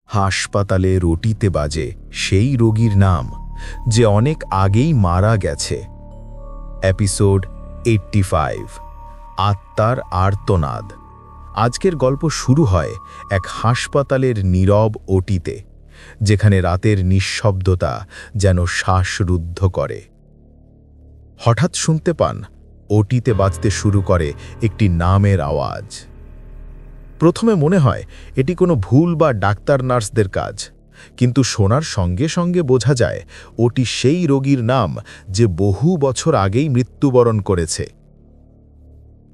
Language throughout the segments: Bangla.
হাসপাতালে রটিতে বাজে সেই রোগীর নাম যে অনেক আগেই মারা গেছে। এপিসোড 85, আত্মার আর্তনাদ। আজকের গল্প শুরু হয় এক হাসপাতালের নীরব ওটিতে, যেখানে রাতের নিঃশব্দতা যেন শ্বাসরুদ্ধ করে। হঠাৎ শুনতে পান ওটিতে বাজতে শুরু করে একটি নামের আওয়াজ। প্রথমে মনে হয় এটি কোনো ভুল বা ডাক্তার নার্সদের কাজ, কিন্তু শোনার সঙ্গে সঙ্গে বোঝা যায় ওটি সেই রোগীর নাম যে বহু বছর আগেই মৃত্যুবরণ করেছে।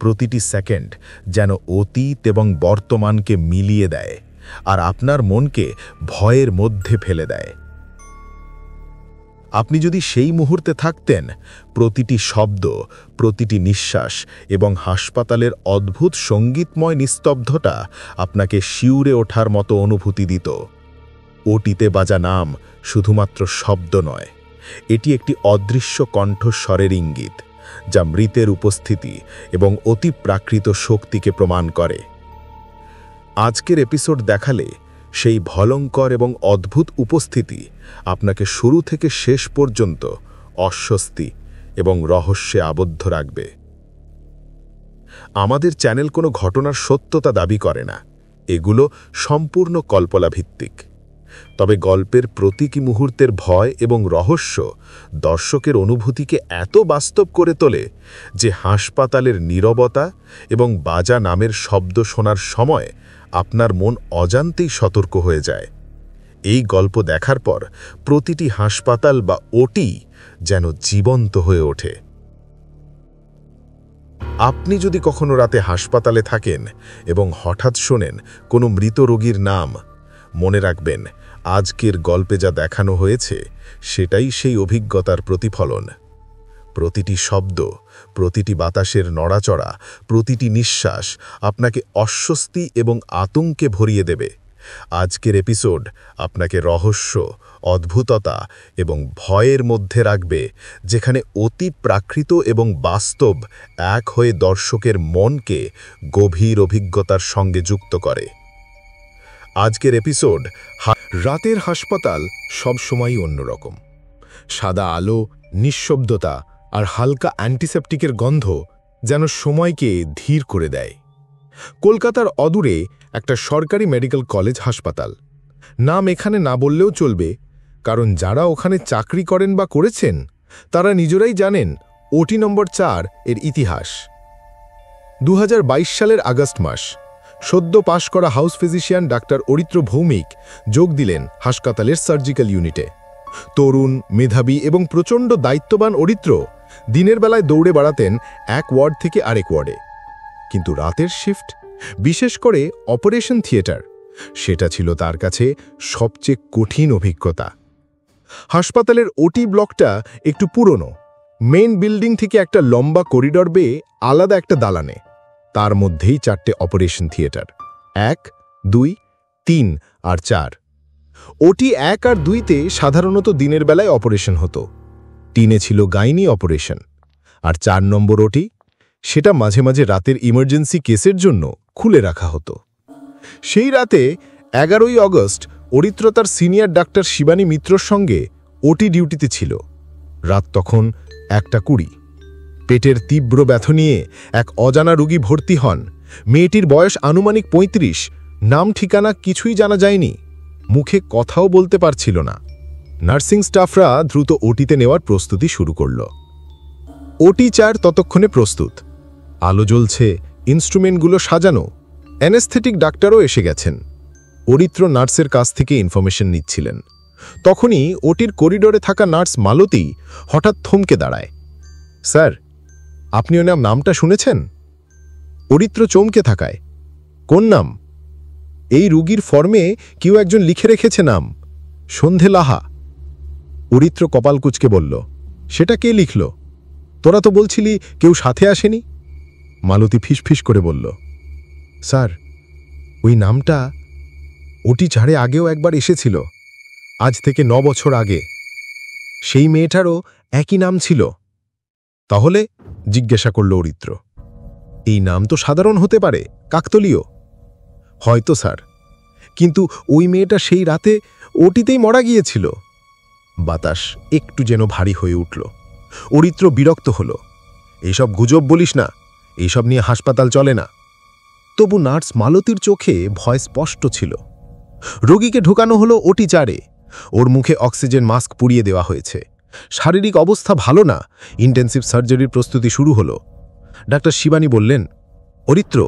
প্রতিটি সেকেন্ড যেন অতীত এবং বর্তমানকে মিলিয়ে দেয় আর আপনার মনকে ভয়ের মধ্যে ফেলে দেয়। আপনি যদি সেই মুহূর্তে থাকতেন, প্রতিটি শব্দ, প্রতিটি নিঃশ্বাস এবং হাসপাতালের অদ্ভুত সঙ্গীতময় নিস্তব্ধতা আপনাকে শিউরে ওঠার মতো অনুভূতি দিত। ওটিতে বাজা নাম শুধুমাত্র শব্দ নয়, এটি একটি অদৃশ্য কণ্ঠস্বরের ইঙ্গিত, যা মৃতের উপস্থিতি এবং অতিপ্রাকৃত শক্তিকে প্রমাণ করে। আজকের এপিসোড দেখালে সেই ভয়ঙ্কর এবং অদ্ভুত উপস্থিতি আপনাকে শুরু থেকে শেষ পর্যন্ত অস্বস্তি এবং রহস্যে আবদ্ধ রাখবে। আমাদের চ্যানেল কোনো ঘটনার সত্যতা দাবি করে না, এগুলো সম্পূর্ণ কল্পনাভিত্তিক। তবে গল্পের প্রতিটি মুহূর্তের ভয় এবং রহস্য দর্শকের অনুভূতিকে এত বাস্তব করে তোলে যে হাসপাতালের নীরবতা এবং বাজা নামের শব্দ শোনার সময় আপনার মন অজান্তেই সতর্ক হয়ে যায়। এই গল্প দেখার পর প্রতিটি হাসপাতাল বা ওটি যেন জীবন্ত হয়ে ওঠে। আপনি যদি কখনো রাতে হাসপাতালে থাকেন এবং হঠাৎ শোনেন কোনো মৃত রোগীর নাম, মনে রাখবেন আজকের গল্পে যা দেখানো হয়েছে সেটাই সেই অভিজ্ঞতার প্রতিফলন। প্রতিটি শব্দ, প্রতিটি বাতাসের নড়াচড়া, প্রতিটি নিঃশ্বাস আপনাকে অস্বস্তি এবং আতঙ্কে ভরিয়ে দেবে। আজকের এপিসোড আপনাকে রহস্য, অদ্ভুততা এবং ভয়ের মধ্যে রাখবে, যেখানে অতি প্রাকৃত এবং বাস্তব এক হয়ে দর্শকের মনকে গভীর অভিজ্ঞতার সঙ্গে যুক্ত করে। আজকের এপিসোড রাতের হাসপাতাল সবসময়ই অন্যরকম। সাদা আলো, নিঃশব্দতা আর হালকা অ্যান্টিসেপটিকের গন্ধ যেন সময়কে ধীর করে দেয়। কলকাতার অদূরে একটা সরকারি মেডিকেল কলেজ হাসপাতাল। নাম এখানে না বললেও চলবে, কারণ যারা ওখানে চাকরি করেন বা করেছেন তারা নিজেরাই জানেন ওটি নম্বর 4 এর ইতিহাস। 2022 সালের আগস্ট মাস। সদ্য পাশ করা house physician doctor Aritra Bhowmik যোগ দিলেন হাসপাতালের সার্জিক্যাল ইউনিটে। তরুণ, মেধাবী এবং প্রচণ্ড দায়িত্ববান অরিত্র দিনের বেলায় দৌড়ে বেড়াতেন এক ওয়ার্ড থেকে আরেক ওয়ার্ডে, কিন্তু রাতের শিফট, বিশেষ করে অপারেশন থিয়েটার, সেটা ছিল তার কাছে সবচেয়ে কঠিন অভিজ্ঞতা। হাসপাতালের ওটি ব্লকটা একটু পুরনো। মেইন বিল্ডিং থেকে একটা লম্বা করিডর বেয়ে আলাদা একটা দালানে, তার মধ্যেই 4টে অপারেশন থিয়েটার, 1, 2, 3 আর 4। ওটি 1 আর 2তে সাধারণত দিনের বেলায় অপারেশন হতো। 3-এ ছিল গাইনি অপারেশন, আর 4 নম্বর ওটি, সেটা মাঝে মাঝে রাতের ইমার্জেন্সি কেসের জন্য খুলে রাখা হতো। সেই রাতে 11ই অগস্ট অরিত্র তার সিনিয়র ডাক্তার শিবানী মিত্রর সঙ্গে ওটি ডিউটিতে ছিল। রাত তখন 1:20। পেটের তীব্র ব্যথা নিয়ে এক অজানা রোগী ভর্তি হন। মেয়েটির বয়স আনুমানিক 35, নাম ঠিকানা কিছুই জানা যায়নি, মুখে কথাও বলতে পারছিল না। নার্সিং স্টাফরা দ্রুত ওটিতে নেওয়ার প্রস্তুতি শুরু করল। ওটি 4 ততক্ষণে প্রস্তুত, আলো জ্বলছে, ইনস্ট্রুমেন্টগুলো সাজানো, অ্যানেস্থেটিক ডাক্তারও এসে গেছেন। অরিত্র নার্সের কাছ থেকে ইনফরমেশন নিচ্ছিলেন। তখনই ওটির করিডোরে থাকা নার্স মালতী হঠাৎ থমকে দাঁড়ায়। স্যার, আপনি ওনার নামটা শুনেছেন? অরিত্র চমকে থাকায়। কোন নাম? এই রোগীর ফর্মে কেউ একজন লিখে রেখেছে নাম, সন্ধে লাহা। অরিত্র কপাল কুঁচকে বলল, সেটা কে লিখল? তোরা তো বলছিলি কেউ সাথে আসেনি। মালতী ফিসফিস করে বলল, স্যার, ওই নামটা ওটি ছাড়ে আগেও একবার এসেছিল, আজ থেকে 9 বছর আগে। সেই মেয়েটারও একই নাম ছিল। তাহলে? জিজ্ঞাসা করল অরিত্র। এই নাম তো সাধারণ হতে পারে, কাকতলীয়। হয়তো স্যার, কিন্তু ওই মেয়েটা সেই রাতে ওটিতেই মারা গিয়েছিল। বাতাস একটু যেন ভারী হয়ে উঠল। অরিত্র বিরক্ত হল। এইসব গুজব বলিস না, এইসব নিয়ে হাসপাতাল চলে না। তবু নার্স মালতীর চোখে ভয় স্পষ্ট ছিল। রোগীকে ঢোকানো হলো ওটি 4-এ। ওর মুখে অক্সিজেন মাস্ক পুড়িয়ে দেওয়া হয়েছে। শারীরিক অবস্থা ভালো না। ইন্টেন্সিভ সার্জারির প্রস্তুতি শুরু হলো। ডাক্তার শিবানী বললেন, অরিত্র,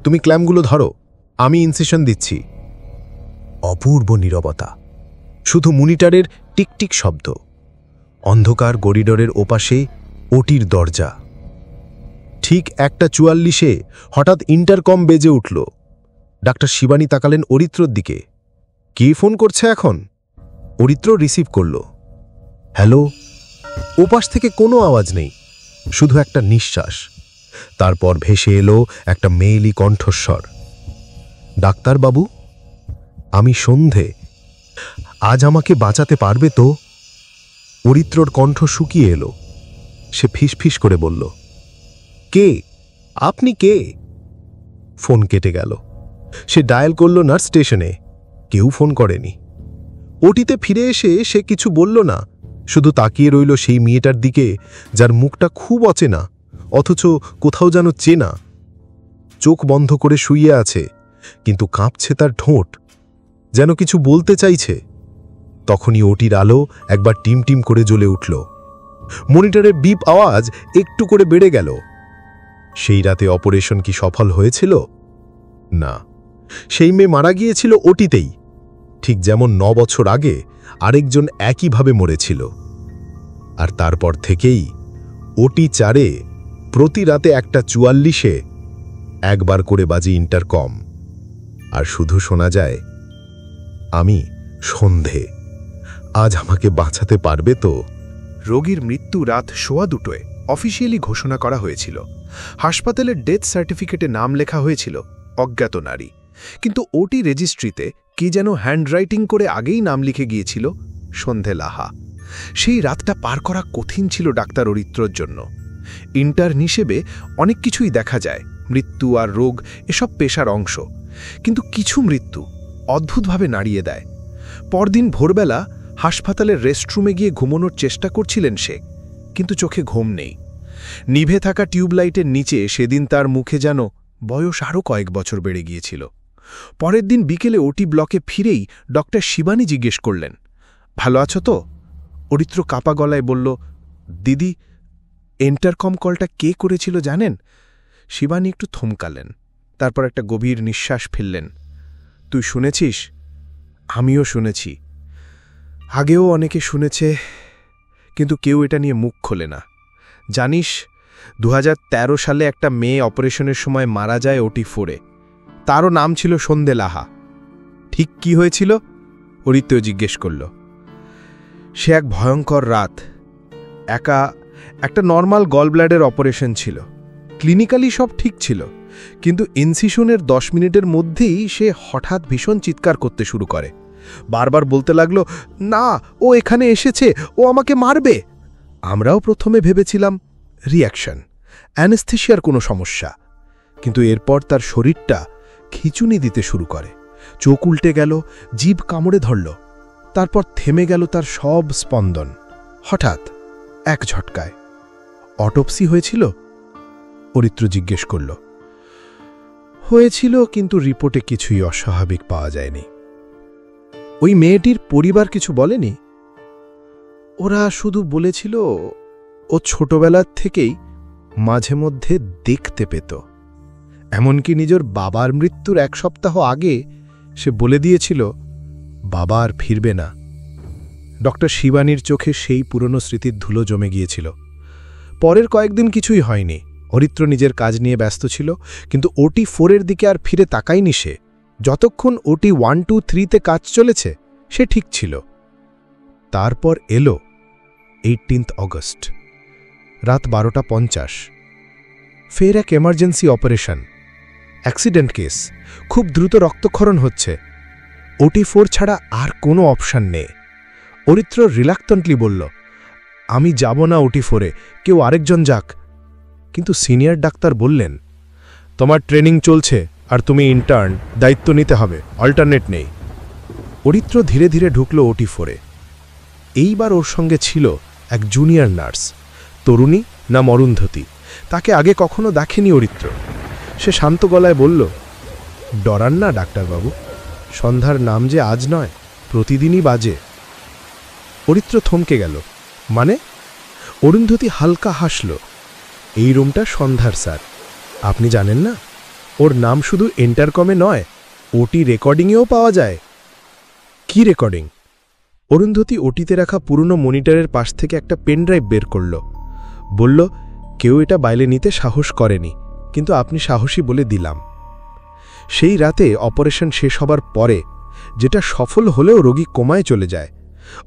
তুমি ক্ল্যাম্পগুলো ধরো, আমি ইনসিশন দিচ্ছি। অপূর্ব নীরবতা, শুধু মনিটরের টিকটিক শব্দ। অন্ধকার করিডোরের ওপাশে ওটির দরজা। ঠিক 1:44-এ হঠাৎ ইন্টারকম বেজে উঠল। ডাক্তার শিবানী তাকালেন অরিত্রর দিকে। কে ফোন করছে এখন? অরিত্র রিসিভ করল। হ্যালো। ওপাশ থেকে কোনো আওয়াজ নেই, শুধু একটা নিঃশ্বাস। তারপর ভেসে এলো একটা মেয়েলি কণ্ঠস্বর। ডাক্তারবাবু, আমি সন্ধে। আজ আমাকে বাঁচাতে পারবে তো? অরিত্রর কণ্ঠ শুকিয়ে এলো। সে ফিসফিস করে বলল, কে? আপনি কে? ফোন কেটে গেল। সে ডায়াল করল নার্স স্টেশনে। কেউ ফোন করেনি। ওটিতে ফিরে এসে সে কিছু বলল না, শুধু তাকিয়ে রইল সেই মেয়েটার দিকে, যার মুখটা খুব অচেনা, অথচ কোথাও যেন চেনা। চোখ বন্ধ করে শুইয়ে আছে, কিন্তু কাঁপছে তার ঠোঁট, যেন কিছু বলতে চাইছে। তখনই ওটির আলো একবার টিম টিম করে জ্বলে উঠল। মনিটরে বিপ আওয়াজ একটু করে বেড়ে গেল। সেই রাতে অপারেশন কি সফল হয়েছিল? না, সেই মেয়ে মারা গিয়েছিল ওটিতেই, ঠিক যেমন 9 বছর আগে আরেকজন একইভাবে মরেছিল। আর তারপর থেকেই ওটি 4-এ প্রতি রাতে 1:44-এ একবার করে বাজে ইন্টারকম, আর শুধু শোনা যায়, আমি সন্ধে। আজ আমাকে বাঁচাতে পারবে তো? রোগীর মৃত্যু রাত 2:15-এ অফিসিয়ালি ঘোষণা করা হয়েছিল। হাসপাতালের ডেথ সার্টিফিকেটে নাম লেখা হয়েছিল অজ্ঞাত নারী, কিন্তু ওটি রেজিস্ট্রিতে কি যেন হ্যান্ডরাইটিং করে আগেই নাম লিখে গিয়েছিল সন্ধে লাহা। সেই রাতটা পার করা কঠিন ছিল ডাক্তার অরিত্রর জন্য। ইন্টার্ন হিসেবে অনেক কিছুই দেখা যায়, মৃত্যু আর রোগ এসব পেশার অংশ, কিন্তু কিছু মৃত্যু অদ্ভুতভাবে নাড়িয়ে দেয়। পরদিন ভোরবেলা হাসপাতালের রেস্টরুমে গিয়ে ঘুমানোর চেষ্টা করছিলেন সে, কিন্তু চোখে ঘুম নেই। নিভে থাকা টিউবলাইটের নিচে সেদিন তার মুখে যেন বয়স আরও কয়েক বছর বেড়ে গিয়েছিল। পরের দিন বিকেলে ওটি ব্লকে ফিরেই ডক্টর শিবানী জিজ্ঞেস করলেন, ভালো আছো তো? অরিত্র কাপা গলায় বলল, দিদি, ইন্টারকম কলটা কে করেছিল জানেন? শিবানী একটু থমকালেন, তারপর একটা গভীর নিঃশ্বাস ফেললেন। তুই শুনেছিস? আমিও শুনেছি। আগেও অনেকে শুনেছে, কিন্তু কেউ এটা নিয়ে মুখ খোলে না। জানিস, 2013 সালে একটা মেয়ে অপারেশনের সময় মারা যায় ওটি 4-এ। তারও নাম ছিল সন্ধে লাহা। ঠিক কি হয়েছিল? অরিত্র জিজ্ঞেস করল। সে এক ভয়ঙ্কর রাত। একটা নর্মাল গলব্ল্যাডার অপারেশন ছিল। ক্লিনিক্যালি সব ঠিক ছিল, কিন্তু ইনসিশনের 10 মিনিটের মধ্যেই সে হঠাৎ ভীষণ চিৎকার করতে শুরু করে। বারবার বলতে লাগলো, না, ও এখানে এসেছে, ও আমাকে মারবে। আমরাও প্রথমে ভেবেছিলাম রিঅ্যাকশন, অ্যানেস্থেশিয়ার কোনো সমস্যা, কিন্তু এরপর তার শরীরটা খিঁচুনি দিতে শুরু করে। চোখ উল্টে গেল, জিভ কামড়ে ধরল, তারপর থেমে গেল তার সব স্পন্দন। হঠাৎ এক ঝটকায়। অটোপসি হয়েছিল? অরিত্র জিজ্ঞেস করল। হয়েছিল, কিন্তু রিপোর্টে কিছুই অস্বাভাবিক পাওয়া যায়নি। ওই মেয়েটির পরিবার কিছু বলেনি? ওরা শুধু বলেছিল ও ছোটবেলার থেকেই মাঝে মধ্যে দেখতে পেত। এমনকি নিজের বাবার মৃত্যুর 1 সপ্তাহ আগে সে বলে দিয়েছিল বাবা আর ফিরবে না। ডক্টর শিবানীর চোখে সেই পুরনো স্মৃতির ধুলো জমে গিয়েছিল। পরের কয়েকদিন কিছুই হয়নি। অরিত্র নিজের কাজ নিয়ে ব্যস্ত ছিল, কিন্তু ওটি 4-এর দিকে আর ফিরে তাকায়নি সে। যতক্ষণ ওটি 1, 2, 3-তে কাজ চলেছে সে ঠিক ছিল। তারপর এলো 18 অগস্ট, রাত 12:50। ফের এক এমার্জেন্সি অপারেশন, অ্যাক্সিডেন্ট কেস, খুব দ্রুত রক্তক্ষরণ হচ্ছে। ওটি 4 ছাড়া আর কোনো অপশান নেই। অরিত্র রিলাক্টেন্টলি বলল, আমি যাব না ওটি 4-এ, কেউ আরেকজন যাক। কিন্তু সিনিয়র ডাক্তার বললেন, তোমার ট্রেনিং চলছে আর তুমি ইন্টার্ন, দায়িত্ব নিতে হবে, অল্টারনেট নেই। অরিত্র ধীরে ধীরে ঢুকল OT4-এ। এইবার ওর সঙ্গে ছিল এক জুনিয়র নার্স, তরুণী নাম অরুন্ধতী। তাকে আগে কখনো দেখেনি অরিত্র। সে শান্ত গলায় বলল, ডরান না ডাক্তারবাবু, সন্ধ্যার নাম যে আজ নয়, প্রতিদিনই বাজে। অরিত্র থমকে গেল। মানে? অরুন্ধতী হালকা হাসল। এই রুমটা সন্ধ্যার স্যার, আপনি জানেন না? ওর নাম শুধু ইন্টারকমে নয়, ওটি রেকর্ডিংয়েও পাওয়া যায়। কি রেকর্ডিং? অরুন্ধতী ওটিতে রাখা পুরনো মনিটরের পাশ থেকে একটা পেনড্রাইভ বের করল। বলল, কেউ এটা বাইরে নিতে সাহস করেনি, কিন্তু আপনি সাহসী বলে দিলাম। সেই রাতে অপারেশন শেষ হবার পরে, যেটা সফল হলেও রোগী কোমায় চলে যায়,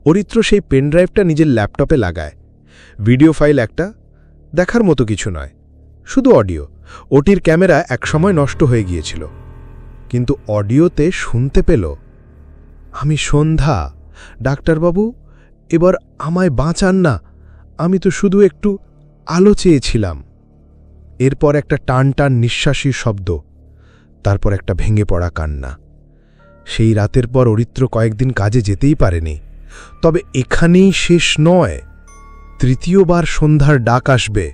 অরিত্র সেই পেনড্রাইভটা নিজের ল্যাপটপে লাগায়। ভিডিও ফাইল একটা, দেখার মতো কিছু নয়, শুধু অডিও। ওটির ক্যামেরা একসময় নষ্ট হয়ে গিয়েছিল, কিন্তু অডিওতে শুনতে পেল, আমি সন্ধ্যা, ডাক্তারবাবু এবার আমায় বাঁচান না, আমি তো শুধু একটু আলো চেয়েছিলাম। এরপর একটা টান টান নিঃশ্বাসী শব্দ, তারপর একটা ভেঙে পড়া কান্না। সেই রাতের পর অরিত্র কয়েকদিন কাজে যেতেই পারেনি। তবে এখানেই শেষ নয়। তৃতীয়বার সন্ধ্যার ডাক আসবে,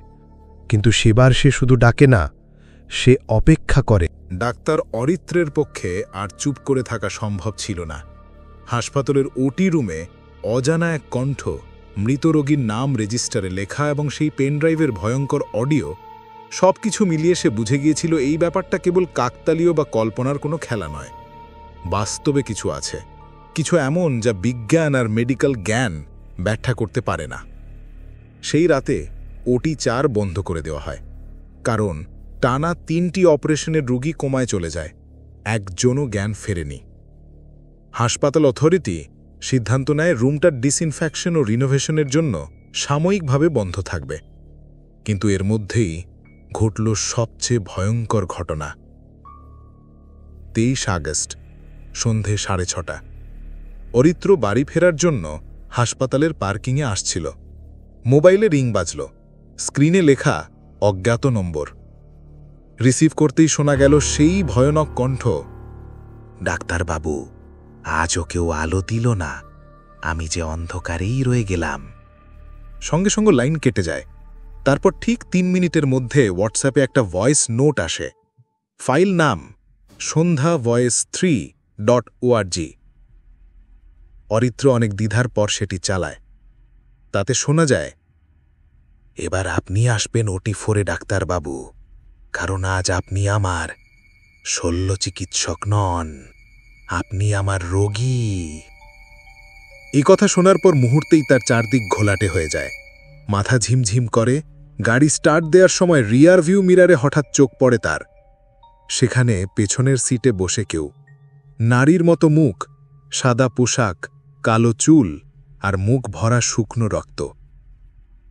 কিন্তু সেবার সে শুধু ডাকে না, সে অপেক্ষা করে। ডাক্তার অরিত্রের পক্ষে আর চুপ করে থাকা সম্ভব ছিল না। হাসপাতালের ওটি রুমে অজানা এক কণ্ঠ, মৃত রোগীর নাম রেজিস্টারে লেখা এবং সেই পেনড্রাইভের ভয়ঙ্কর অডিও, সবকিছু মিলিয়ে সে বুঝে গিয়েছিল এই ব্যাপারটা কেবল কাকতালীয় বা কল্পনার কোনো খেলা নয়। বাস্তবে কিছু আছে, কিছু এমন যা বিজ্ঞান আর মেডিকেল জ্ঞান ব্যাখ্যা করতে পারে না। সেই রাতে OT4 বন্ধ করে দেওয়া হয়, কারণ টানা 3টি অপারেশনের রোগী কোমায় চলে যায়, একজনও জ্ঞান ফেরেনি। হাসপাতাল অথরিটি সিদ্ধান্ত নেয় রুমটার ডিসইনফেকশন ও রিনোভেশনের জন্য সাময়িকভাবে বন্ধ থাকবে। কিন্তু এর মধ্যেই ঘটল সবচেয়ে ভয়ঙ্কর ঘটনা। 23 আগস্ট সন্ধে 6:30। অরিত্র বাড়ি ফেরার জন্য হাসপাতালের পার্কিংয়ে আসছিল। মোবাইলে রিং বাজল, স্ক্রিনে লেখা অজ্ঞাত নম্বর। রিসিভ করতেই শোনা গেল সেই ভয়ানক কণ্ঠ, ডাক্তারবাবু, আজও কেউ আলো দিল না, আমি যে অন্ধকারেই রয়ে গেলাম। সঙ্গে সঙ্গে লাইন কেটে যায়। তারপর ঠিক 3 মিনিটের মধ্যে হোয়াটসঅ্যাপে একটা ভয়েস নোট আসে। ফাইল নাম সন্ধ্যা voice3.org। অরিত্র অনেক দ্বিধার পর সেটি চালায়। তাতে শোনা যায়, এবার আপনি আসবেন OT4-এ ডাক্তারবাবু, কারণ আজ আপনি আমার শল্য চিকিৎসক নন, আপনি আমার রোগী। এই কথা শোনার পর মুহূর্তেই তার চারদিক ঘোলাটে হয়ে যায়। মাথা ঝিমঝিম করে। গাড়ি স্টার্ট দেওয়ার সময় রিয়ার ভিউ মিরারে হঠাৎ চোখ পড়ে তার। সেখানে পেছনের সিটে বসে কেউ, নারীর মতো মুখ, সাদা পোশাক, কালো চুল আর মুখ ভরা শুকনো রক্ত।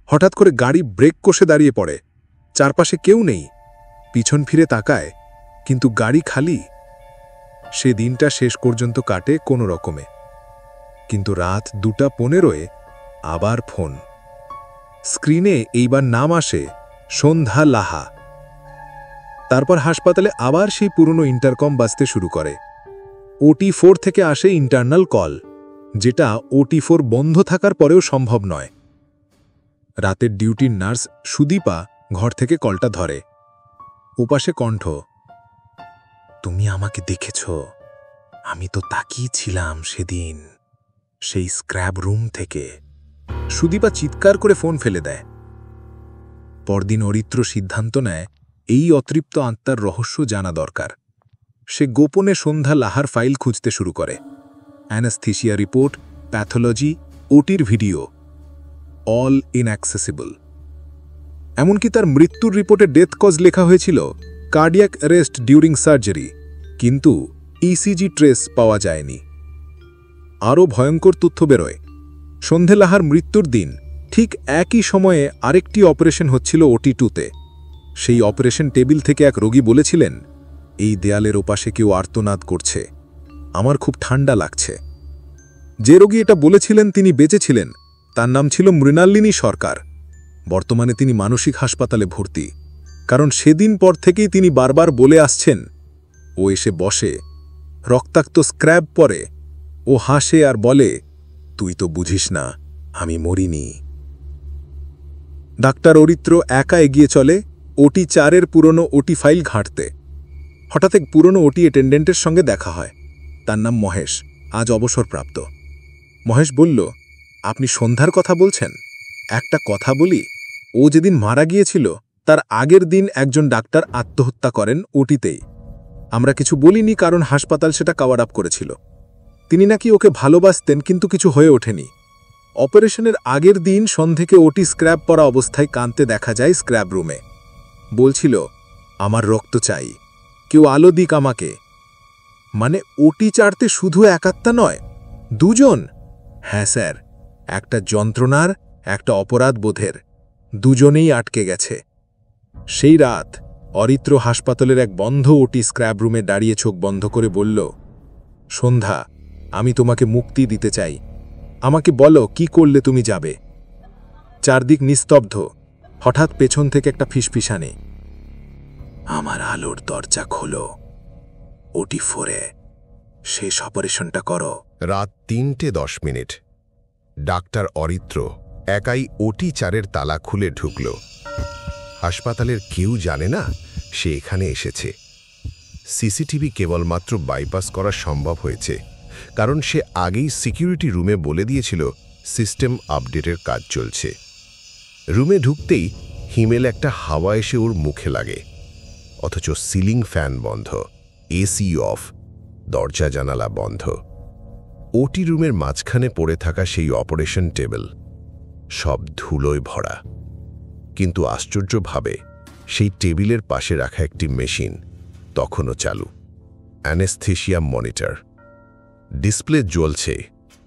হঠাৎ করে গাড়ি ব্রেক কষে দাঁড়িয়ে পড়ে। চারপাশে কেউ নেই। পিছন ফিরে তাকায়, কিন্তু গাড়ি খালি। সে দিনটা শেষ পর্যন্ত কাটে কোনো রকমে। কিন্তু রাত 2:15-এ আবার ফোন। স্ক্রিনে এইবার নাম আসে সন্ধ্যা লাহা। তারপর হাসপাতালে আবার সেই পুরনো ইন্টারকম বাজতে শুরু করে। OT4 থেকে আসে ইন্টারনাল কল, যেটা OT4 বন্ধ থাকার পরেও সম্ভব নয়। রাতের ডিউটির নার্স সুদীপা ঘর থেকে কলটা ধরে। ওপাশে কণ্ঠ, তুমি আমাকে দেখেছ? আমি তো তাকিয়েছিলাম সেদিন, সেই স্ক্র্যাব রুম থেকে। সুদীপা চিৎকার করে ফোন ফেলে দেয়। পরদিন অরিত্র সিদ্ধান্ত নেয় এই অতৃপ্ত আত্মার রহস্য জানা দরকার। সে গোপনে সন্ধ্যা লাহার ফাইল খুঁজতে শুরু করে। অ্যানাস্থেসিয়া রিপোর্ট, প্যাথোলজি, ওটির ভিডিও, অল ইনঅ্যাক্সেসিবল। এমনকি তার মৃত্যুর রিপোর্টে ডেথ কজ লেখা হয়েছিল কার্ডিয়াক অ্যারেস্ট ডিউরিং সার্জারি, কিন্তু ইসিজি ট্রেস পাওয়া যায়নি। আরও ভয়ঙ্কর তথ্য বেরোয়। সন্ধে লাহার মৃত্যুর দিন ঠিক একই সময়ে আরেকটি অপারেশন হচ্ছিল OT2-তে। সেই অপারেশন টেবিল থেকে এক রোগী বলেছিলেন, এই দেয়ালের ওপাশে কেউ আর্তনাদ করছে, আমার খুব ঠান্ডা লাগছে। যে রোগী এটা বলেছিলেন তিনি বেঁচে ছিলেন। তার নাম ছিল মৃণালিনী সরকার। বর্তমানে তিনি মানসিক হাসপাতালে ভর্তি, কারণ সেদিন পর থেকেই তিনি বারবার বলে আসছেন, ও এসে বসে, রক্তাক্ত স্ক্র্যাব পরে, ও হাসে আর বলে, তুই তো বুঝিস না, আমি মরিনি। ডাক্তার অরিত্র একা এগিয়ে চলে ওটি 4-এর পুরনো ওটি ফাইল ঘাঁটতে। হঠাৎ এক পুরনো ওটি অ্যাটেন্ডেন্টের সঙ্গে দেখা হয়। তার নাম মহেশ, আজ অবসরপ্রাপ্ত। মহেশ বলল, আপনি সন্ধ্যার কথা বলছেন? একটা কথা বলি, ও যেদিন মারা গিয়েছিল তার আগের দিন একজন ডাক্তার আত্মহত্যা করেন ওটিতেই। আমরা কিছু বলিনি কারণ হাসপাতাল সেটা কভার আপ করেছিল। তিনি নাকি ওকে ভালোবাসতেন, কিন্তু কিছু হয়ে ওঠেনি। অপারেশনের আগের দিন সন্ধ্যেকে ওটি স্ক্র্যাব পরা অবস্থায় কাঁদতে দেখা যায় স্ক্র্যাব রুমে। বলছিল, আমার রক্ত চাই, কেউ আলো দিক আমাকে। মানে ওটি চাড়তে শুধু একাত্তা নয়, 2 জন। হ্যাঁ স্যার, একটা যন্ত্রণার, একটা অপরাধ বোধের, 2 জনেই আটকে গেছে। সেই রাত অরিত্র হাসপাতালের এক বন্ধ ওটি স্ক্র্যাব রুমে দাঁড়িয়ে চোখ বন্ধ করে বলল, সন্ধ্যা, আমি তোমাকে মুক্তি দিতে চাই। আমাকে বলো কি করলে তুমি যাবে। চারদিক নিস্তব্ধ। হঠাৎ পেছন থেকে একটা ফিসফিসানি, আমার আলোর দরজা খোলো, ওটি 4-এ শেষ অপারেশনটা করো। রাত 3:10। ডাক্তার অরিত্র একাই ওটি 4-এর তালা খুলে ঢুকল। হাসপাতালের কেউ জানে না সে এখানে এসেছে। সিসিটিভি কেবলমাত্র বাইপাস করা সম্ভব হয়েছে কারণ সে আগেই সিকিউরিটি রুমে বলে দিয়েছিল সিস্টেম আপডেটের কাজ চলছে। রুমে ঢুকতেই হিমেল একটা হাওয়া এসে ওর মুখে লাগে, অথচ সিলিং ফ্যান বন্ধ, এসি অফ, দরজা জানালা বন্ধ। ওটি রুমের মাঝখানে পড়ে থাকা সেই অপারেশন টেবিল সব ধুলোয় ভরা, কিন্তু আশ্চর্যভাবে সেই টেবিলের পাশে রাখা একটি মেশিন তখনও চালু। অ্যানেস্থেশিয়া মনিটর, ডিসপ্লে জ্বলছে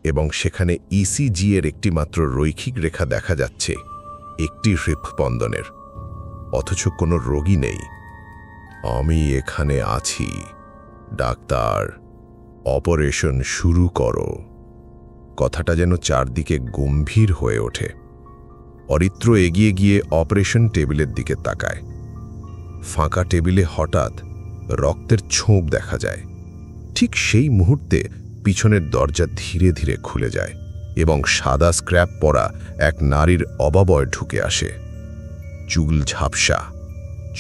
এবং সেখানে ইসিজি এর একটি মাত্র রৈখিক রেখা দেখা যাচ্ছে, একটি হৃৎস্পন্দনের, অথচ কোনো রোগী নেই। আমি এখানে আছি ডাক্তার, অপারেশন শুরু করো। কথাটা যেন চারদিকে গম্ভীর হয়ে ওঠে। অরিত্র এগিয়ে গিয়ে অপারেশন টেবিলের দিকে তাকায়। ফাঁকা টেবিলে হঠাৎ রক্তের ছোপ দেখা যায়। ঠিক সেই মুহূর্তে পিছনের দরজা ধীরে ধীরে খুলে যায় এবং সাদা স্ক্র্যাপ পরা এক নারীর অবাবয় ঢুকে আসে। চুল ঝাপসা,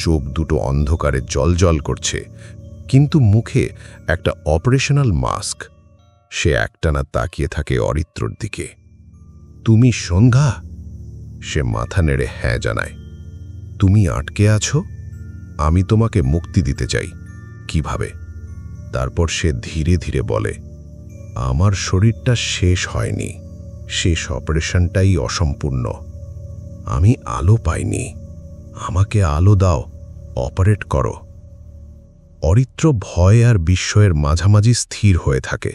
চোখ দুটো অন্ধকারে জ্বলজ্বল করছে, কিন্তু মুখে একটা অপারেশনাল মাস্ক। সে একটানা তাকিয়ে থাকে অরিত্রর দিকে। তুমি সন্ধ্যা? সে মাথা নেড়ে হ্যাঁ জানায়। তুমি আটকে আছো? আমি তোমাকে মুক্তি দিতে চাই। কিভাবে? তারপর সে ধীরে ধীরে বলে, আমার শরীরটা শেষ হয়নি, শেষ অপারেশনটাই অসম্পূর্ণ। আমি আলো পাইনি, আমাকে আলো দাও, অপারেট করো। অরিত্র ভয় আর বিস্ময়ের মাঝামাঝি স্থির হয়ে থাকে।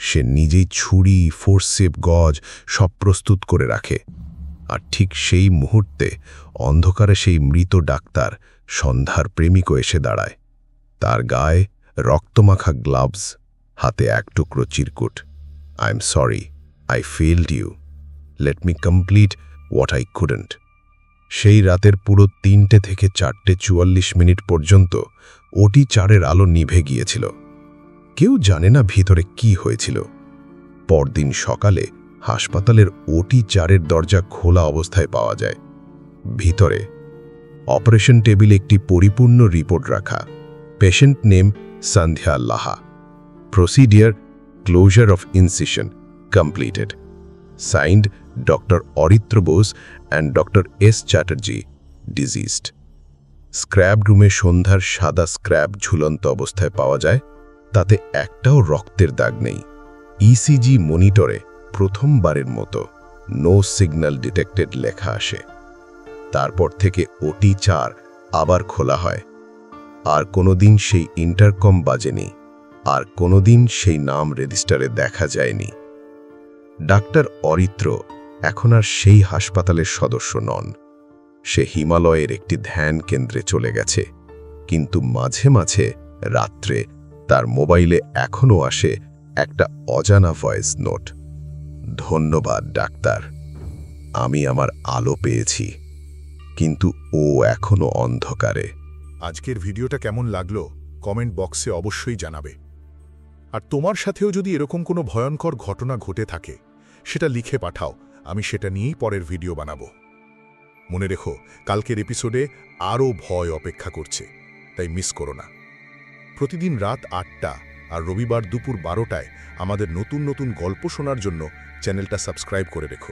সে নিজেই ছুরি, ফোর্সেপ, গজ সব প্রস্তুত করে রাখে। আর ঠিক সেই মুহূর্তে অন্ধকারে সেই মৃত ডাক্তার সন্ধ্যার প্রেমিকও এসে দাঁড়ায়। তার গায়ে রক্তমাখা গ্লাভস, হাতে এক টুকরো চিরকুট। I am sorry, I failed you, let me complete what I couldn't. সেই রাতের পুরো 3টে থেকে 4:44 পর্যন্ত ওটি 4-এর আলো নিভে গিয়েছিল। কেউ জানে না ভিতরে কি হয়েছিল। পরদিন সকালে হাসপাতালের ওটি 4-এর দরজা খোলা অবস্থায় পাওয়া যায়। ভিতরে অপারেশন টেবিলে একটি পরিপূর্ণ রিপোর্ট রাখা। Patient name Sandhya Laha, procedure closure of incision completed, signed doctor Aritra Bose and doctor S Chatterjee, deceased. Scrub রুমে সন্ধ্যার সাদা স্ক্র্যাব ঝুলন্ত অবস্থায় পাওয়া যায়, তাতে একটাও রক্তের দাগ নেই। ইসিজি মনিটরে প্রথমবারের মতো নো সিগন্যাল ডিটেক্টেড লেখা আসে। তারপর থেকে ওটি 4 আবার খোলা হয়। আর কোনোদিন সেই ইন্টারকম বাজেনি, আর কোনোদিন সেই নাম রেজিস্টারে দেখা যায়নি। ডাক্তার অরিত্র এখন আর সেই হাসপাতালের সদস্য নন। সে হিমালয়ের একটি ধ্যান কেন্দ্রে চলে গেছে, কিন্তু মাঝে মাঝে রাত্রে তার মোবাইলে এখনও আসে একটা অজানা ভয়েস নোট। ধন্যবাদ ডাক্তার, আমি আমার আলো পেয়েছি, কিন্তু ও এখনো অন্ধকারে। আজকের ভিডিওটা কেমন লাগলো কমেন্ট বক্সে অবশ্যই জানাবে। আর তোমার সাথেও যদি এরকম কোনো ভয়ঙ্কর ঘটনা ঘটে থাকে সেটা লিখে পাঠাও, আমি সেটা নিয়েই পরের ভিডিও বানাবো। মনে রেখো, কালকের এপিসোডে আরও ভয় অপেক্ষা করছে, তাই মিস করো না। প্রতিদিন রাত ৮টা আর রবিবার দুপুর 12টায় আমাদের নতুন নতুন গল্প শোনার জন্য চ্যানেলটা সাবস্ক্রাইব করে রেখো।